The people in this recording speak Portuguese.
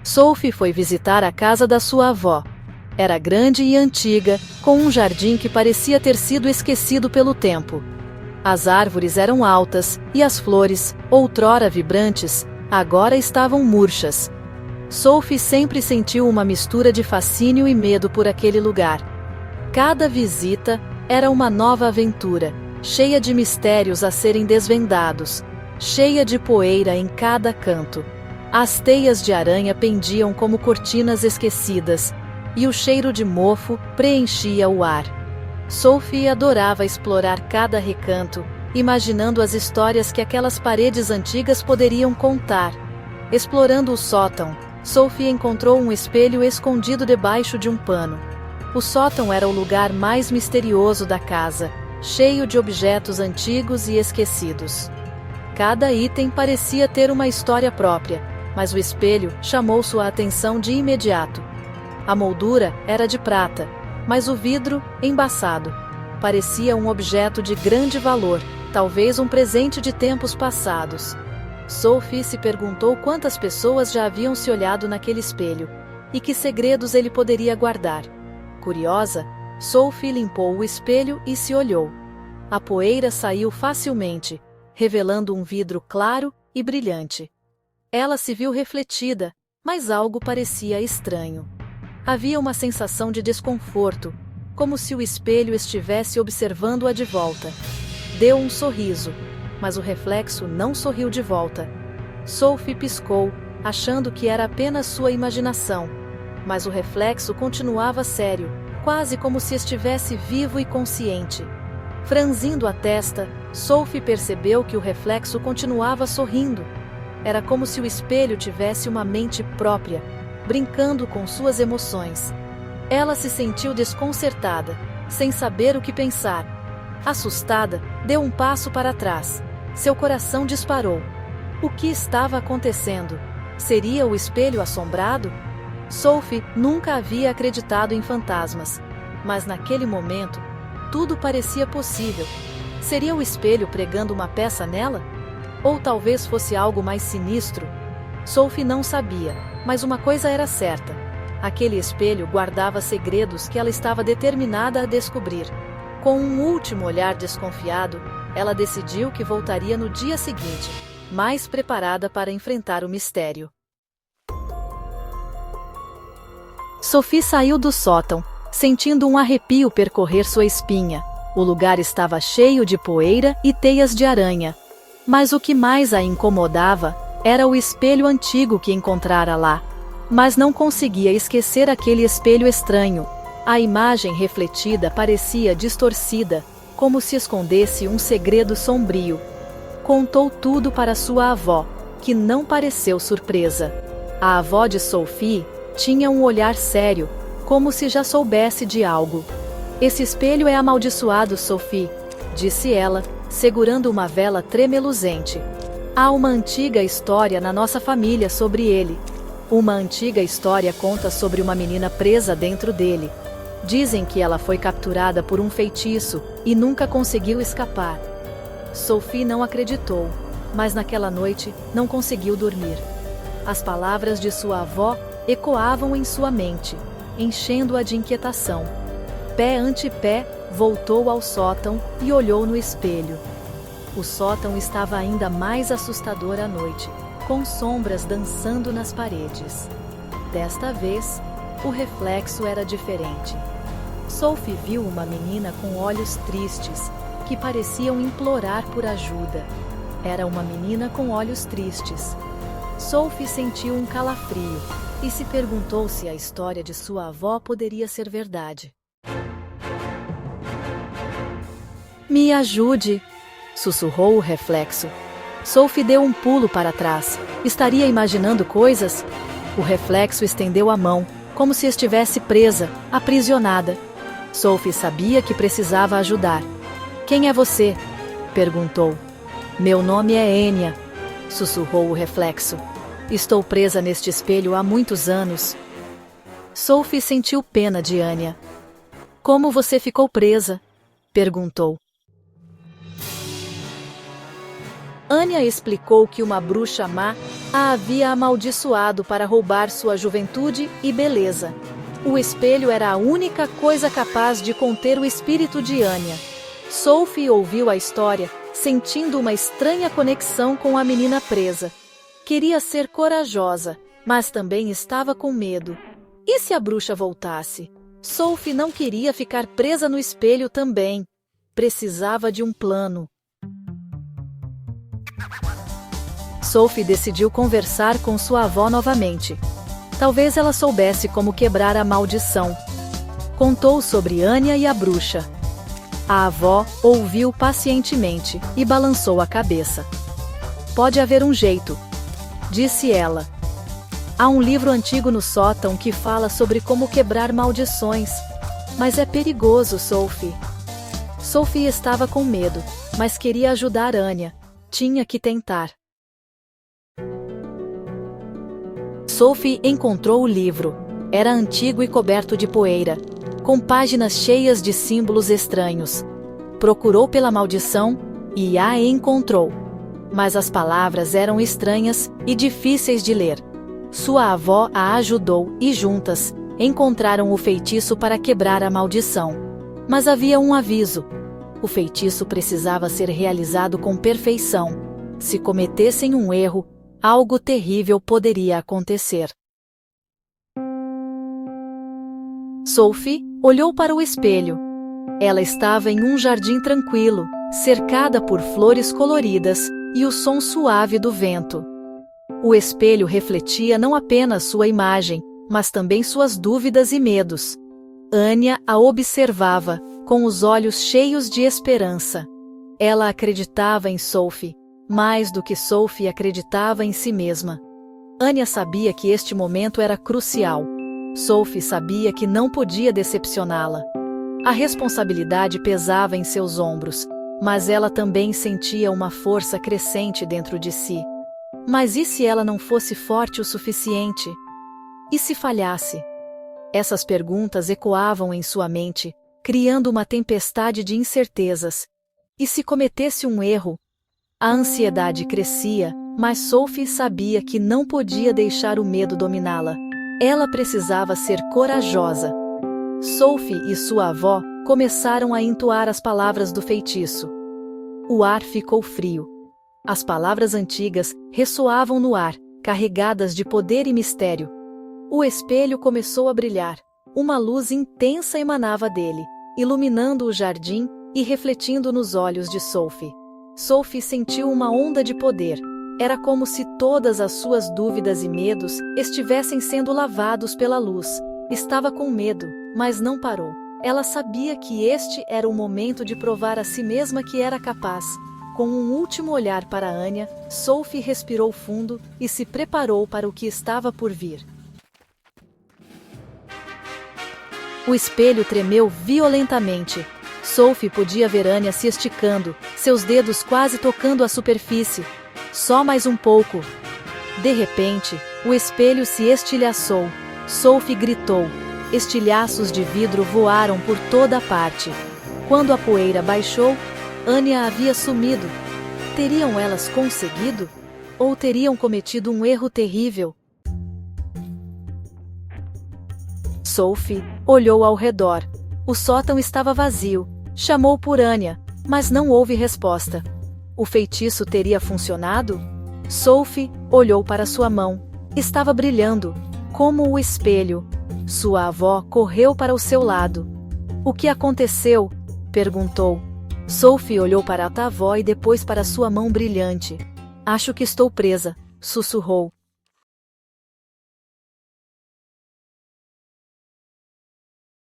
Sophie foi visitar a casa da sua avó. Era grande e antiga, com um jardim que parecia ter sido esquecido pelo tempo. As árvores eram altas, e as flores, outrora vibrantes, agora estavam murchas. Sophie sempre sentiu uma mistura de fascínio e medo por aquele lugar. Cada visita era uma nova aventura, cheia de mistérios a serem desvendados, cheia de poeira em cada canto. As teias de aranha pendiam como cortinas esquecidas, e o cheiro de mofo preenchia o ar. Sophie adorava explorar cada recanto, imaginando as histórias que aquelas paredes antigas poderiam contar. Explorando o sótão, Sophie encontrou um espelho escondido debaixo de um pano. O sótão era o lugar mais misterioso da casa, cheio de objetos antigos e esquecidos. Cada item parecia ter uma história própria, mas o espelho chamou sua atenção de imediato. A moldura era de prata, mas o vidro, embaçado, parecia um objeto de grande valor, talvez um presente de tempos passados. Sophie se perguntou quantas pessoas já haviam se olhado naquele espelho, e que segredos ele poderia guardar. Curiosa, Sophie limpou o espelho e se olhou. A poeira saiu facilmente, revelando um vidro claro e brilhante. Ela se viu refletida, mas algo parecia estranho. Havia uma sensação de desconforto, como se o espelho estivesse observando-a de volta. Deu um sorriso, mas o reflexo não sorriu de volta. Sophie piscou, achando que era apenas sua imaginação, mas o reflexo continuava sério, quase como se estivesse vivo e consciente. Franzindo a testa, Sophie percebeu que o reflexo continuava sorrindo. Era como se o espelho tivesse uma mente própria, brincando com suas emoções. Ela se sentiu desconcertada, sem saber o que pensar. Assustada, deu um passo para trás. Seu coração disparou. O que estava acontecendo? Seria o espelho assombrado? Sophie nunca havia acreditado em fantasmas, mas naquele momento, tudo parecia possível. Seria o espelho pregando uma peça nela? Ou talvez fosse algo mais sinistro? Sophie não sabia, mas uma coisa era certa. Aquele espelho guardava segredos que ela estava determinada a descobrir. Com um último olhar desconfiado, ela decidiu que voltaria no dia seguinte, mais preparada para enfrentar o mistério. Sophie saiu do sótão, sentindo um arrepio percorrer sua espinha. O lugar estava cheio de poeira e teias de aranha. Mas o que mais a incomodava era o espelho antigo que encontrara lá. Mas não conseguia esquecer aquele espelho estranho. A imagem refletida parecia distorcida, como se escondesse um segredo sombrio. Contou tudo para sua avó, que não pareceu surpresa. A avó de Sophie tinha um olhar sério, como se já soubesse de algo. "Esse espelho é amaldiçoado, Sophie", disse ela, segurando uma vela tremeluzente. "Há uma antiga história na nossa família sobre ele. Uma antiga história conta sobre uma menina presa dentro dele. Dizem que ela foi capturada por um feitiço e nunca conseguiu escapar." Sophie não acreditou, mas naquela noite não conseguiu dormir. As palavras de sua avó ecoavam em sua mente, enchendo-a de inquietação. Pé ante pé, voltou ao sótão e olhou no espelho. O sótão estava ainda mais assustador à noite, com sombras dançando nas paredes. Desta vez, o reflexo era diferente. Sophie viu uma menina com olhos tristes, que pareciam implorar por ajuda. Era uma menina com olhos tristes. Sophie sentiu um calafrio e se perguntou se a história de sua avó poderia ser verdade. "Me ajude", sussurrou o reflexo. Sophie deu um pulo para trás. Estaria imaginando coisas? O reflexo estendeu a mão, como se estivesse presa, aprisionada. Sophie sabia que precisava ajudar. "Quem é você?", perguntou. "Meu nome é Enya", sussurrou o reflexo. "Estou presa neste espelho há muitos anos." Sophie sentiu pena de Enya. "Como você ficou presa?", perguntou. Anya explicou que uma bruxa má a havia amaldiçoado para roubar sua juventude e beleza. O espelho era a única coisa capaz de conter o espírito de Anya. Sophie ouviu a história, sentindo uma estranha conexão com a menina presa. Queria ser corajosa, mas também estava com medo. E se a bruxa voltasse? Sophie não queria ficar presa no espelho também. Precisava de um plano. Sophie decidiu conversar com sua avó novamente. Talvez ela soubesse como quebrar a maldição. Contou sobre Anya e a bruxa. A avó ouviu pacientemente e balançou a cabeça. Pode haver um jeito, disse ela. Há um livro antigo no sótão que fala sobre como quebrar maldições. Mas é perigoso, Sophie. Sophie estava com medo, mas queria ajudar Anya. Tinha que tentar. Sophie encontrou o livro. Era antigo e coberto de poeira, com páginas cheias de símbolos estranhos. Procurou pela maldição e a encontrou. Mas as palavras eram estranhas e difíceis de ler. Sua avó a ajudou e juntas encontraram o feitiço para quebrar a maldição. Mas havia um aviso. O feitiço precisava ser realizado com perfeição. Se cometessem um erro, algo terrível poderia acontecer. Sophie olhou para o espelho. Ela estava em um jardim tranquilo, cercada por flores coloridas e o som suave do vento. O espelho refletia não apenas sua imagem, mas também suas dúvidas e medos. Anya a observava, com os olhos cheios de esperança. Ela acreditava em Sophie, mais do que Sophie acreditava em si mesma. Anya sabia que este momento era crucial. Sophie sabia que não podia decepcioná-la. A responsabilidade pesava em seus ombros, mas ela também sentia uma força crescente dentro de si. Mas e se ela não fosse forte o suficiente? E se falhasse? Essas perguntas ecoavam em sua mente, criando uma tempestade de incertezas. E se cometesse um erro? A ansiedade crescia, mas Sophie sabia que não podia deixar o medo dominá-la. Ela precisava ser corajosa. Sophie e sua avó começaram a entoar as palavras do feitiço. O ar ficou frio. As palavras antigas ressoavam no ar, carregadas de poder e mistério. O espelho começou a brilhar. Uma luz intensa emanava dele, iluminando o jardim e refletindo nos olhos de Sophie. Sophie sentiu uma onda de poder. Era como se todas as suas dúvidas e medos estivessem sendo lavados pela luz. Estava com medo, mas não parou. Ela sabia que este era o momento de provar a si mesma que era capaz. Com um último olhar para Anya, Sophie respirou fundo e se preparou para o que estava por vir. O espelho tremeu violentamente. Sophie podia ver Anya se esticando, seus dedos quase tocando a superfície. Só mais um pouco. De repente, o espelho se estilhaçou. Sophie gritou. Estilhaços de vidro voaram por toda a parte. Quando a poeira baixou, Anya havia sumido. Teriam elas conseguido? Ou teriam cometido um erro terrível? Sophie olhou ao redor. O sótão estava vazio. Chamou por Anya, mas não houve resposta. O feitiço teria funcionado? Sophie olhou para sua mão. Estava brilhando, como o espelho. Sua avó correu para o seu lado. O que aconteceu? Perguntou. Sophie olhou para a avó e depois para sua mão brilhante. Acho que estou presa, sussurrou.